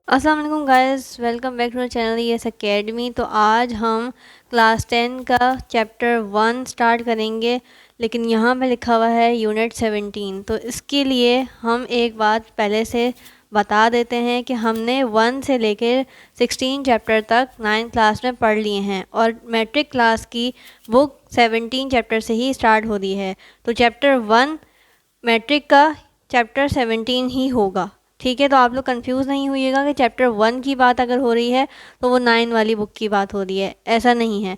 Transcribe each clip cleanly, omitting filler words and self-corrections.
अस्सलाम वालेकुम guys, welcome back to the channel ES academy. तो आज हम क्लास 10 का चैप्टर 1 स्टार्ट करेंगे, लेकिन यहाँ पे लिखा हुआ है यूनिट 17। तो इसके लिए हम एक बात पहले से बता देते हैं कि हमने 1 से लेकर 16 चैप्टर तक 9th क्लास में पढ़ लिए हैं और मैट्रिक क्लास की बुक 17 चैप्टर से ही स्टार्ट हो रही है। तो चैप्टर 1 मैट्रिक का चैप्टर 17 ही होगा, ठीक है। तो आप लोग कंफ्यूज नहीं होइएगा कि चैप्टर 1 की बात अगर हो रही है तो वो 9 वाली बुक की बात हो रही है, ऐसा नहीं है।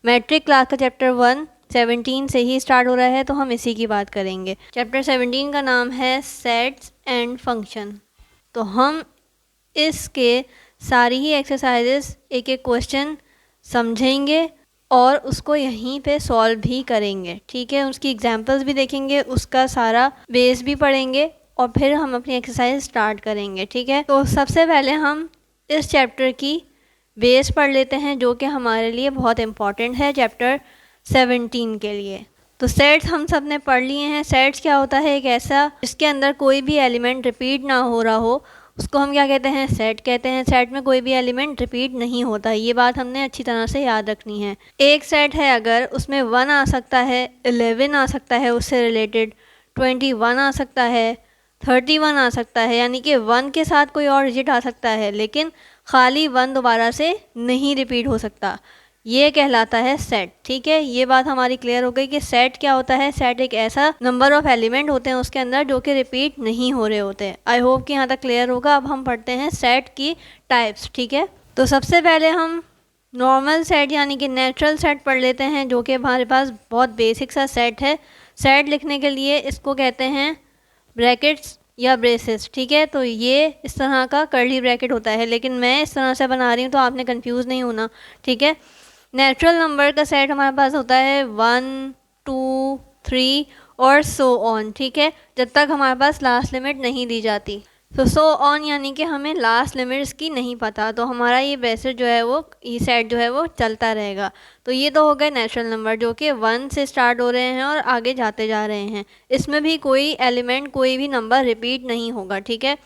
मैट्रिक क्लास का चैप्टर 1 17 से ही स्टार्ट हो रहा है, तो हम इसी की बात करेंगे। चैप्टर 17 का नाम है सेट्स एंड फंक्शन। तो हम इसके सारी ही एक्सरसाइजेस एक एक क्वेश्चन समझेंगे और उसको यहीं पे सॉल्व भी करेंगे, ठीक है। उसकी एग्जांपल्स भी देखेंगे, उसका सारा बेस भी पढ़ेंगे और फिर हम अपनी एक्सरसाइज स्टार्ट करेंगे, ठीक है। तो सबसे पहले हम इस चैप्टर की बेस पढ़ लेते हैं, जो कि हमारे लिए बहुत इम्पॉर्टेंट है चैप्टर 17 के लिए। तो सेट्स हम सब ने पढ़ लिए हैं। सेट्स क्या होता है? एक ऐसा जिसके अंदर कोई भी एलिमेंट रिपीट ना हो रहा हो, उसको हम क्या कहते हैं? सेट कहते हैं। सेट में कोई भी एलिमेंट रिपीट नहीं होता, ये बात हमने अच्छी तरह से याद रखनी है। एक सेट है अगर उसमें 1 आ सकता है, 11 आ सकता है उससे रिलेटेड, 21 आ सकता है, 31 आ सकता है, यानी कि 1 के साथ कोई और डिजिट आ सकता है, लेकिन खाली 1 दोबारा से नहीं रिपीट हो सकता, ये कहलाता है सेट, ठीक है। ये बात हमारी क्लियर हो गई कि सेट क्या होता है। सेट एक ऐसा नंबर ऑफ एलिमेंट होते हैं उसके अंदर जो कि रिपीट नहीं हो रहे होते। आई होप कि यहाँ तक क्लियर होगा। अब हम पढ़ते हैं सेट की टाइप्स, ठीक है। तो सबसे पहले हम नॉर्मल सेट यानी कि नेचुरल सेट पढ़ लेते हैं, जो कि हमारे पास बहुत बेसिक सा सेट है। सेट लिखने के लिए इसको कहते हैं ब्रैकेट्स या ब्रेसेस, ठीक है। तो ये इस तरह का कर्ली ब्रैकेट होता है, लेकिन मैं इस तरह से बना रही हूँ तो आपने कंफ्यूज नहीं होना, ठीक है। नेचुरल नंबर का सेट हमारे पास होता है 1 2 3 और सो ऑन, ठीक है, जब तक हमारे पास लास्ट लिमिट नहीं दी जाती। तो सो ऑन यानी कि हमें लास्ट लिमिट्स की नहीं पता, तो हमारा ये ब्रेसेट जो है वो, ये सेट जो है वो चलता रहेगा। तो ये तो हो गए नेचुरल नंबर जो कि 1 से स्टार्ट हो रहे हैं और आगे जाते जा रहे हैं। इसमें भी कोई एलिमेंट, कोई भी नंबर रिपीट नहीं होगा, ठीक है।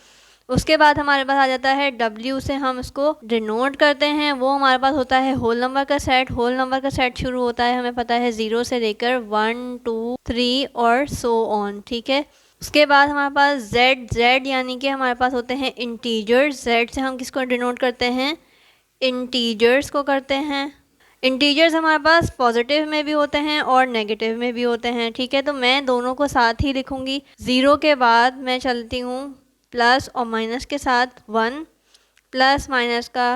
उसके बाद हमारे पास आ जाता है W से हम इसको डिनोट करते हैं। वो हमारे पास होता है होल नंबर का सेट। होल नंबर का सेट शुरू होता है, हमें पता है, 0 से लेकर 1 2 3 और सो ऑन, ठीक है। उसके बाद हमारे पास Z यानी कि हमारे पास होते हैं इंटीजर्स। Z से हम किसको डिनोट करते हैं? इंटीजर्स को करते हैं। इंटीजर्स हमारे पास पॉजिटिव में भी होते हैं और नेगेटिव में भी होते हैं, ठीक है। तो मैं दोनों को साथ ही लिखूंगी। 0 के बाद मैं चलती हूँ प्लस और माइनस के साथ 1, प्लस माइनस का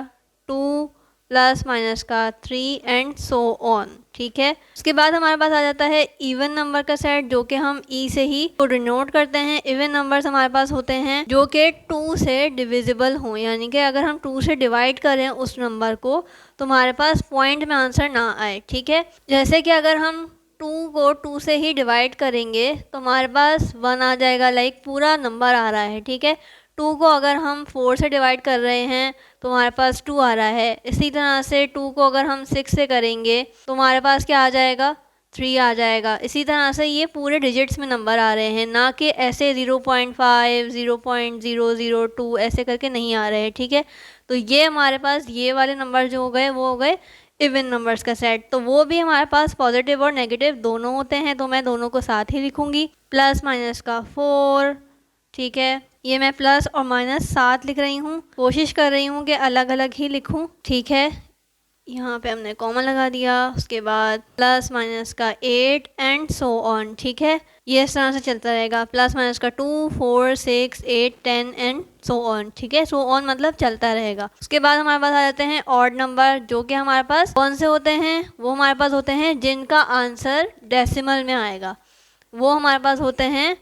2, प्लस माइनस का 3 एंड सो ऑन, ठीक है। उसके बाद हमारे पास आ जाता है इवन नंबर का सेट, जो कि हम ई से ही को डिनोट करते हैं। इवन नंबर्स हमारे पास होते हैं जो कि 2 से डिविजिबल हों, यानी कि अगर हम 2 से डिवाइड करें उस नंबर को तो हमारे पास पॉइंट में आंसर ना आए, ठीक है। जैसे कि अगर हम 2 को 2 से ही डिवाइड करेंगे तो हमारे पास 1 आ जाएगा, लाइक पूरा नंबर आ रहा है, ठीक है। 2 को अगर हम 4 से डिवाइड कर रहे हैं तो हमारे पास 2 आ रहा है। इसी तरह से 2 को अगर हम 6 से करेंगे तो हमारे पास क्या आ जाएगा? 3 आ जाएगा। इसी तरह से ये पूरे डिजिट्स में नंबर आ रहे हैं, ना कि ऐसे 0.5 0.002 ऐसे करके नहीं आ रहे हैं, ठीक है। तो ये हमारे पास ये वाले नंबर जो हो गए वो हो गए इवन नंबर्स का सेट। तो वो भी हमारे पास पॉजिटिव और नेगेटिव दोनों होते हैं, तो मैं दोनों को साथ ही लिखूंगी। प्लस माइनस का 4, ठीक है। ये मैं प्लस और माइनस साथ लिख रही हूँ, कोशिश कर रही हूँ कि अलग अलग ही लिखूँ, ठीक है। यहाँ पे हमने कॉमा लगा दिया। उसके बाद प्लस माइनस का 8 एंड सो ऑन, ठीक है। ये इस तरह से चलता रहेगा, प्लस माइनस का 2 4 6 8 10 एंड सो ऑन, ठीक है। सो ऑन मतलब चलता रहेगा। उसके बाद हमारे पास आ जाते हैं ऑड नंबर, जो कि हमारे पास कौन से होते हैं? वो हमारे पास होते हैं जिनका आंसर डेसिमल में आएगा, वो हमारे पास होते हैं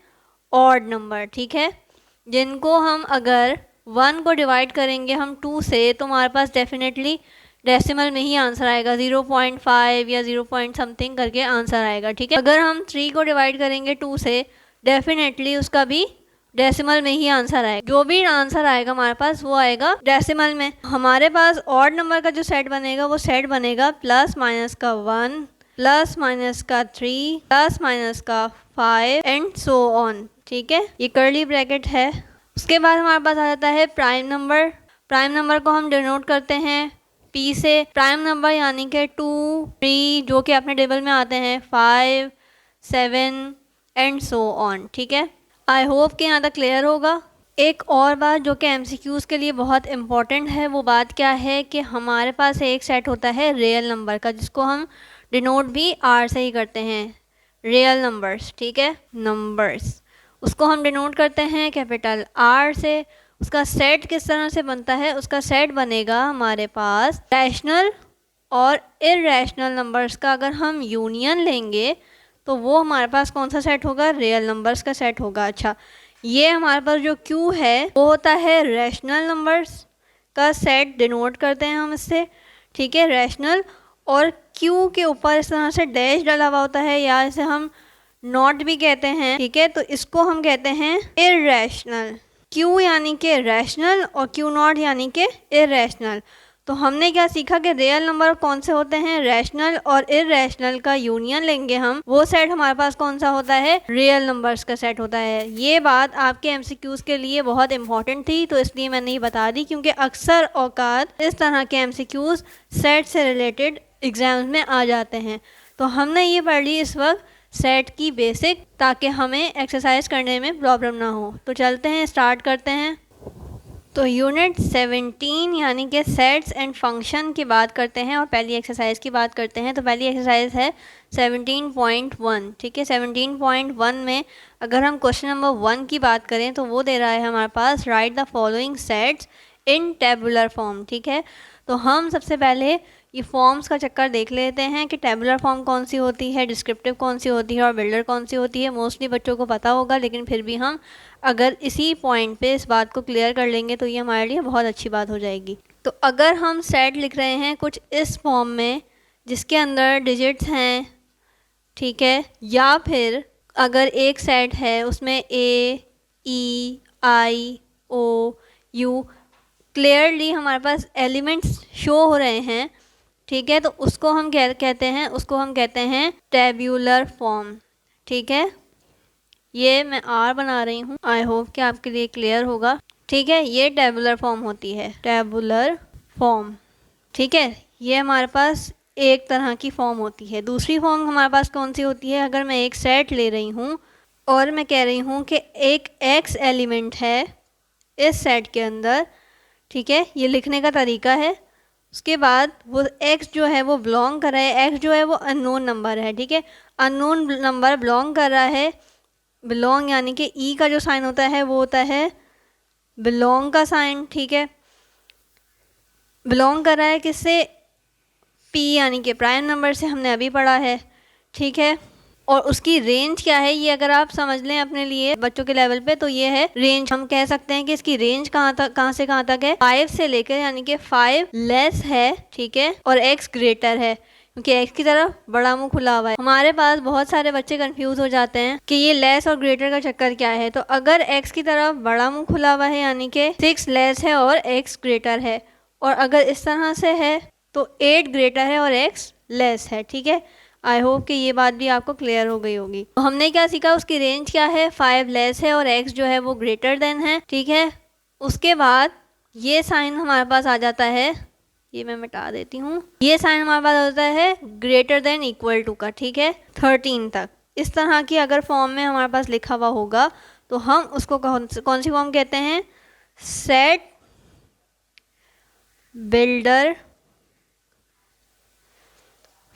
ऑड नंबर, ठीक है। जिनको हम अगर 1 को डिवाइड करेंगे हम 2 से तो हमारे पास डेफिनेटली डेसिमल में ही आंसर आएगा, 0.5 या 0 पॉइंट समथिंग करके आंसर आएगा, ठीक है। अगर हम 3 को डिवाइड करेंगे 2 से, डेफिनेटली उसका भी डेसिमल में ही आंसर आएगा। जो भी आंसर आएगा हमारे पास वो आएगा डेसिमल में। हमारे पास ऑड नंबर का जो सेट बनेगा वो सेट बनेगा प्लस माइनस का 1, प्लस माइनस का 3, प्लस माइनस का 5 एंड सो ऑन, ठीक है। ये कर्ली ब्रैकेट है। उसके बाद हमारे पास आ जाता है प्राइम नंबर। प्राइम नंबर को हम डिनोट करते हैं P से। प्राइम नंबर यानी कि 2, 3 जो कि अपने टेबल में आते हैं, 5, 7 एंड सो ऑन। ठीक है, आई होप कि यहाँ तक क्लियर होगा। एक और बात जो कि MCQs के लिए बहुत इम्पॉर्टेंट है, वो बात क्या है कि हमारे पास एक सेट होता है रियल नंबर का, जिसको हम डिनोट भी R से ही करते हैं, रियल नंबर्स। ठीक है, नंबर्स, उसको हम डिनोट करते हैं कैपिटल R से। उसका सेट किस तरह से बनता है? उसका सेट बनेगा हमारे पास रैशनल और इर्रेशनल नंबर्स का अगर हम यूनियन लेंगे तो वो हमारे पास कौन सा सेट होगा? रियल नंबर्स का सेट होगा। अच्छा, ये हमारे पास जो Q है वो होता है रैशनल नंबर्स का सेट, डिनोट करते हैं हम इससे। ठीक है, रैशनल, और Q के ऊपर इस तरह से डैश डाला हुआ होता है, या इसे हम नॉट भी कहते हैं। ठीक है, तो इसको हम कहते हैं इर्रेशनल। Q यानी कि रैशनल और Q नॉट यानी कि इर्रेशनल। तो हमने क्या सीखा कि रियल नंबर कौन से होते हैं? रैशनल और इर्रेशनल का यूनियन लेंगे हम, वो सेट हमारे पास कौन सा होता है? रियल नंबर्स का सेट होता है। ये बात आपके MCQs के लिए बहुत इंपॉर्टेंट थी, तो इसलिए मैंने ये बता दी, क्योंकि अक्सर औकात इस तरह के MCQs सेट से रिलेटेड एग्जाम्स में आ जाते हैं। तो हमने ये पढ़ ली इस वक्त सेट की बेसिक, ताकि हमें एक्सरसाइज करने में प्रॉब्लम ना हो। तो चलते हैं, स्टार्ट करते हैं। तो यूनिट 17 यानी कि सेट्स एंड फंक्शन की बात करते हैं और पहली एक्सरसाइज की बात करते हैं। तो पहली एक्सरसाइज है 17.1। ठीक है, 17.1 में अगर हम क्वेश्चन नंबर 1 की बात करें तो वो दे रहा है हमारे पास, write the following sets in tabular form. ठीक है, तो हम सबसे पहले ये फॉर्म्स का चक्कर देख लेते हैं कि टेबुलर फॉर्म कौन सी होती है, डिस्क्रिप्टिव कौन सी होती है और बिल्डर कौन सी होती है। मोस्टली बच्चों को पता होगा, लेकिन फिर भी हम अगर इसी पॉइंट पे इस बात को क्लियर कर लेंगे तो ये हमारे लिए बहुत अच्छी बात हो जाएगी। तो अगर हम सेट लिख रहे हैं कुछ इस फॉर्म में जिसके अंदर डिजिट्स हैं, ठीक है, या फिर अगर एक सेट है उसमें A, E, I, O, U clearly हमारे पास एलिमेंट्स शो हो रहे हैं, ठीक है, तो उसको हम कहते हैं टेब्यूलर फॉर्म। ठीक है, ये मैं R बना रही हूँ, आई होप कि आपके लिए क्लियर होगा। ठीक है, ये टेबुलर फॉर्म होती है, टेबुलर फॉर्म। ठीक है, ये हमारे पास एक तरह की फॉर्म होती है। दूसरी फॉर्म हमारे पास कौन सी होती है? अगर मैं एक सेट ले रही हूँ और मैं कह रही हूँ कि एक X एलिमेंट है इस सेट के अंदर, ठीक है, ये लिखने का तरीका है। उसके बाद वो X जो है वो बिलोंग कर रहा है, X जो है वो अननोन नंबर है। ठीक है, अननोन नंबर बिलोंग कर रहा है, बिलोंग यानी कि E का जो साइन होता है वो होता है बिलोंग का साइन। ठीक है, बिलोंग कर रहा है किससे? P यानी कि प्राइम नंबर से, हमने अभी पढ़ा है। ठीक है, और उसकी रेंज क्या है, ये अगर आप समझ लें अपने लिए बच्चों के लेवल पे, तो ये है रेंज। हम कह सकते हैं कि इसकी रेंज कहाँ से कहाँ तक है? 5 से लेकर, यानी कि 5 लेस है, ठीक है, और X ग्रेटर है, क्योंकि X की तरफ बड़ा मुंह खुला हुआ है। हमारे पास बहुत सारे बच्चे कंफ्यूज हो जाते हैं कि ये लेस और ग्रेटर का चक्कर क्या है। तो अगर X की तरफ बड़ा मुंह खुला हुआ है यानी कि 6 लेस है और X ग्रेटर है, और अगर इस तरह से है तो 8 ग्रेटर है और X लेस है। ठीक है, आई होप कि ये बात भी आपको क्लियर हो गई होगी। तो हमने क्या सीखा? उसकी रेंज क्या है? 5 लेस है और X जो है वो ग्रेटर देन है। ठीक है, उसके बाद ये साइन हमारे पास आ जाता है, ये मैं मिटा देती हूँ, ये साइन हमारे पास होता है ग्रेटर देन इक्वल टू का। ठीक है, 13 तक इस तरह की अगर फॉर्म में हमारे पास लिखा हुआ होगा तो हम उसको कौन सी फॉर्म कहते हैं? Set builder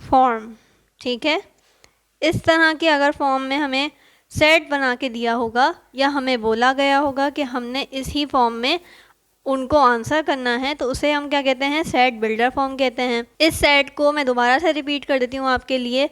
form. ठीक है, इस तरह की अगर फॉर्म में हमें सेट बना के दिया होगा या हमें बोला गया होगा कि हमने इसी फॉर्म में उनको आंसर करना है, तो उसे हम क्या कहते हैं? सेट बिल्डर फॉर्म कहते हैं। इस सेट को मैं दोबारा से रिपीट कर देती हूँ आपके लिए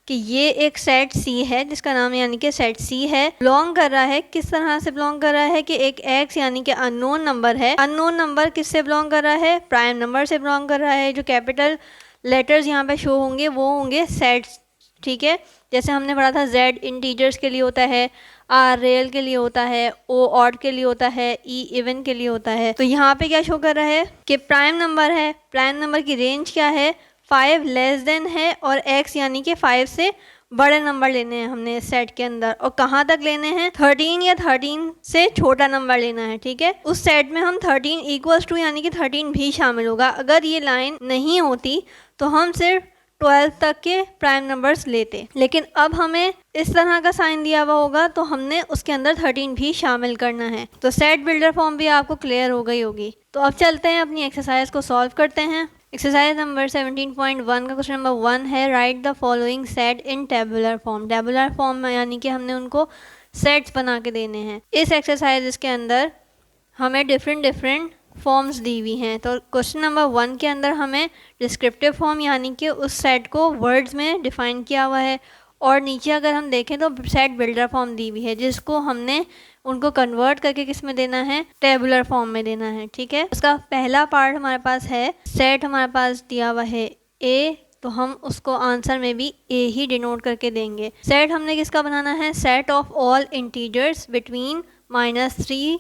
कि ये एक सेट C है जिसका नाम यानी कि सेट C है। बिलोंग कर रहा है, किस तरह से बिलोंग कर रहा है कि एक X यानी कि अननोन नंबर है। अननोन नंबर किससे बिलोंग कर रहा है? प्राइम नंबर से बिलोंग कर रहा है। जो कैपिटल लेटर्स यहाँ पे शो होंगे वो होंगे सेट्स। ठीक है, जैसे हमने पढ़ा था Z इंटीजर्स के लिए होता है, R रियल के लिए होता है, O ऑड के लिए होता है, E इवन के लिए होता है। तो यहाँ पे क्या शो कर रहा है कि प्राइम नंबर है, प्राइम नंबर की रेंज क्या है? 5 लेस देन है और X यानी कि 5 से बड़े नंबर लेने हैं हमने इस सेट के अंदर, और कहाँ तक लेने हैं, 13 या 13 से छोटा नंबर लेना है, ठीक है। उस सेट में हम 13 इक्वल्स टू यानी कि 13 भी शामिल होगा। अगर ये लाइन नहीं होती तो हम सिर्फ 12 तक के प्राइम नंबर्स लेते, लेकिन अब हमें इस तरह का साइन दिया हुआ होगा तो हमने उसके अंदर 13 भी शामिल करना है। तो सेट बिल्डर फॉर्म भी आपको क्लियर हो गई होगी। तो अब चलते हैं अपनी एक्सरसाइज को सॉल्व करते हैं। एक्सरसाइज नंबर 17.1 का क्वेश्चन नंबर 1 है, right the following set in tabular form. Tabular form में यानी कि हमने उनको सेट्स बना के देने हैं। इस एक्सरसाइज के अंदर हमें डिफरेंट फॉर्म्स दी हुई हैं। तो क्वेश्चन नंबर 1 के अंदर हमें डिस्क्रिप्टिव फॉर्म यानी कि उस सेट को वर्ड्स में डिफाइन किया हुआ है, और नीचे अगर हम देखें तो सेट बिल्डर फॉर्म दी हुई है, जिसको हमने उनको कन्वर्ट करके किस में देना है, टेबुलर फॉर्म में देना है, ठीक है। उसका पहला पार्ट हमारे पास है, सेट हमारे पास दिया हुआ है ए, तो हम उसको आंसर में भी ए ही डिनोट करके देंगे। सेट हमने किसका बनाना है, set of all integers between -3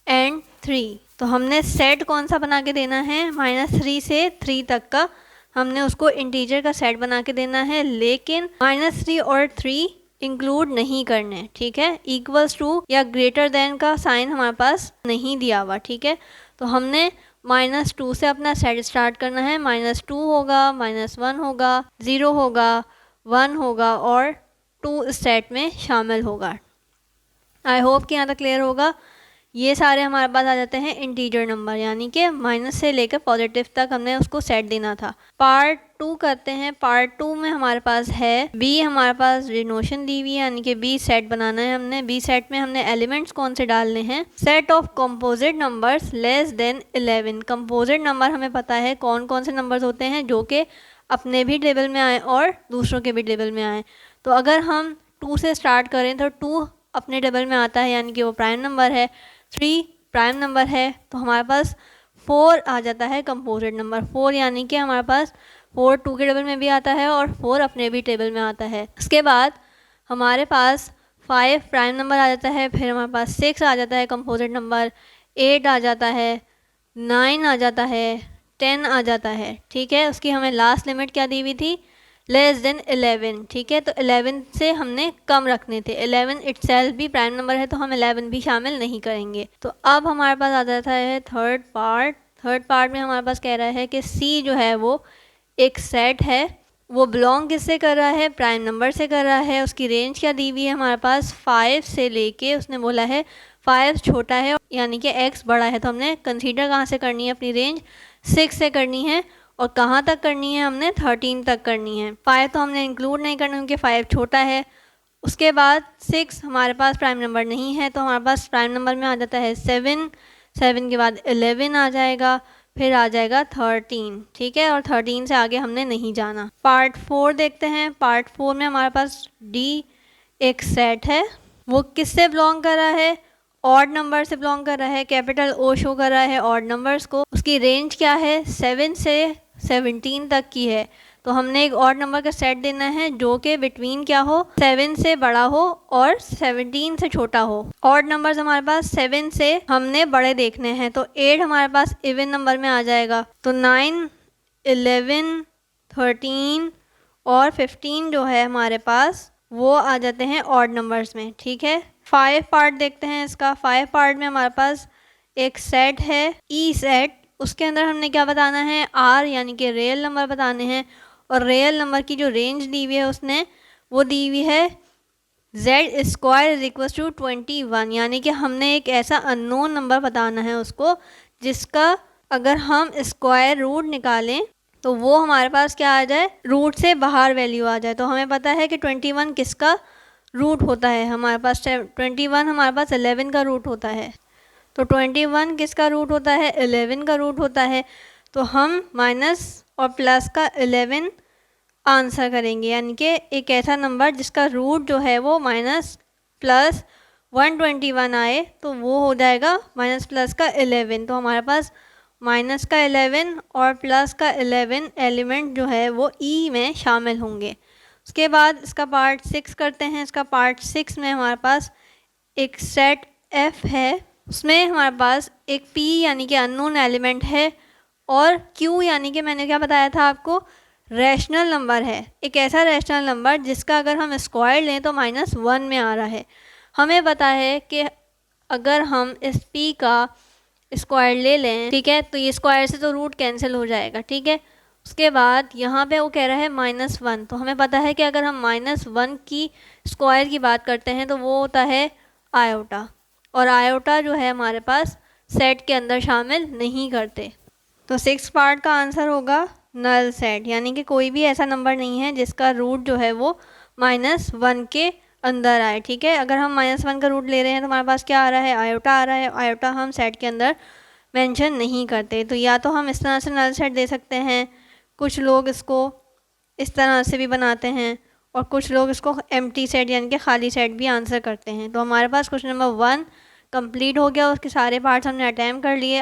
and 3। तो हमने सेट कौन सा बना के देना है, -3 से 3 तक का हमने उसको इंटीजर का सेट बना के देना है, लेकिन -3 और 3 इंक्लूड नहीं करने, ठीक है। इक्वल्स टू या ग्रेटर देन का साइन हमारे पास नहीं दिया हुआ, ठीक है। तो हमने -2 से अपना सेट स्टार्ट करना है। -2 होगा, -1 होगा, 0 होगा, 1 होगा और 2 सेट में शामिल होगा। आई होप कि यहाँ तक क्लियर होगा। ये सारे हमारे पास आ जाते हैं इंटीजर नंबर, यानी कि माइनस से लेकर पॉजिटिव तक हमने उसको सेट देना था। पार्ट 2 करते हैं। पार्ट 2 में हमारे पास है बी, हमारे पास डिनोशन दी हुई है, यानी कि बी सेट बनाना है हमने। बी सेट में हमने एलिमेंट्स कौन से डालने हैं, set of composite numbers less than 11। Composite number हमें पता है कौन कौन से नंबर्स होते हैं जो कि अपने भी टेबल में आए और दूसरों के भी टेबल में आए। तो अगर हम 2 से स्टार्ट करें तो 2 अपने टेबल में आता है, यानी कि वो प्राइम नंबर है। 3 प्राइम नंबर है, तो हमारे पास 4 आ जाता है कंपोजिट नंबर। 4 यानी कि हमारे पास 4 2 के टेबल में भी आता है और 4 अपने भी टेबल में आता है। उसके बाद हमारे पास 5 प्राइम नंबर आ जाता है, फिर हमारे पास 6 आ जाता है कंपोजिट नंबर, 8 आ जाता है, 9 आ जाता है, 10 आ जाता है, ठीक है। उसकी हमें लास्ट लिमिट क्या दी हुई थी, लेस देन 11, ठीक है। तो 11 से हमने कम रखने थे। 11 इटसेल्फ भी प्राइम नंबर है, तो हम 11 भी शामिल नहीं करेंगे। तो अब हमारे पास आ जाता है थर्ड पार्ट। थर्ड पार्ट में हमारे पास कह रहा है कि सी जो है वो एक सेट है, वो बिलोंग किससे कर रहा है, प्राइम नंबर से कर रहा है। उसकी रेंज क्या दी हुई है हमारे पास, 5 से लेके, उसने बोला है 5 छोटा है यानी कि x बड़ा है, तो हमने कंसीडर कहाँ से करनी है अपनी रेंज, 6 से करनी है, और कहाँ तक करनी है, हमने 13 तक करनी है। 5 तो हमने इंक्लूड नहीं करना क्योंकि 5 छोटा है। उसके बाद 6 हमारे पास प्राइम नंबर नहीं है, तो हमारे पास प्राइम नंबर में आ जाता है 7, 7 के बाद 11 आ जाएगा, फिर आ जाएगा 13, ठीक है। और 13 से आगे हमने नहीं जाना। पार्ट 4 देखते हैं। पार्ट 4 में हमारे पास डी एक सेट है, वो किससे बिलोंग कर रहा है, ऑड नंबर से बिलोंग कर रहा है। कैपिटल ओ शो कर रहा है ऑड नंबर्स को। उसकी रेंज क्या है, 7 से 17 तक की है, तो हमने एक ऑड नंबर का सेट देना है जो कि बिटवीन क्या हो, 7 से बड़ा हो और 17 से छोटा हो। ऑड नंबर्स हमारे पास 7 से हमने बड़े देखने हैं, तो 8 हमारे पास इवन नंबर में आ जाएगा। तो 9, 11, 13 और 15 जो है हमारे पास वो आ जाते हैं ऑड नंबर्स में, ठीक है। 5 पार्ट देखते हैं इसका। 5 पार्ट में हमारे पास एक सेट है ई सेट, उसके अंदर हमने क्या बताना है, आर यानी कि रियल नंबर बताने हैं, और रियल नंबर की जो रेंज दी हुई है उसने वो दी हुई है z² = 21, यानी कि हमने एक ऐसा अननोन नंबर बताना है उसको जिसका अगर हम स्क्वायर रूट निकालें तो वो हमारे पास क्या आ जाए, रूट से बाहर वैल्यू आ जाए। तो हमें पता है कि 21 किसका रूट होता है, हमारे पास 21 हमारे पास 11 का रूट होता है। तो 21 किसका रूट होता है, 11 का रूट होता है। तो हम माइनस और प्लस का 11 आंसर करेंगे, यानी कि एक ऐसा नंबर जिसका रूट जो है वो माइनस प्लस 121 आए तो वो हो जाएगा माइनस प्लस का 11। तो हमारे पास माइनस का 11 और प्लस का 11 एलिमेंट जो है वो ई में शामिल होंगे। उसके बाद इसका पार्ट 6 करते हैं। इसका पार्ट 6 में हमारे पास एक सेट एफ है, उसमें हमारे पास एक p यानी कि अननोन एलिमेंट है, और q यानी कि मैंने क्या बताया था आपको, रैशनल नंबर है, एक ऐसा रैशनल नंबर जिसका अगर हम स्क्वायर लें तो -1 में आ रहा है। हमें पता है कि अगर हम इस p का स्क्वायर ले लें, ठीक है, तो ये स्क्वायर से तो रूट कैंसिल हो जाएगा, ठीक है। उसके बाद यहाँ पे वो कह रहा है -1, तो हमें पता है कि अगर हम -1 की स्क्वायर की बात करते हैं तो वो होता है आयोटा, और आयोटा जो है हमारे पास सेट के अंदर शामिल नहीं करते। तो 6 पार्ट का आंसर होगा नल सेट, यानी कि कोई भी ऐसा नंबर नहीं है जिसका रूट जो है वो -1 के अंदर आए, ठीक है। अगर हम -1 का रूट ले रहे हैं तो हमारे पास क्या आ रहा है, आयोटा आ रहा है। आयोटा हम सेट के अंदर मेंशन नहीं करते, तो या तो हम इस तरह से नल सेट दे सकते हैं, कुछ लोग इसको इस तरह से भी बनाते हैं, और कुछ लोग इसको एम्प्टी सेट यानी कि खाली सेट भी आंसर करते हैं। तो हमारे पास क्वेश्चन नंबर 1 कंप्लीट हो गया, उसके सारे पार्ट्स हमने अटैम्प्ट कर लिए।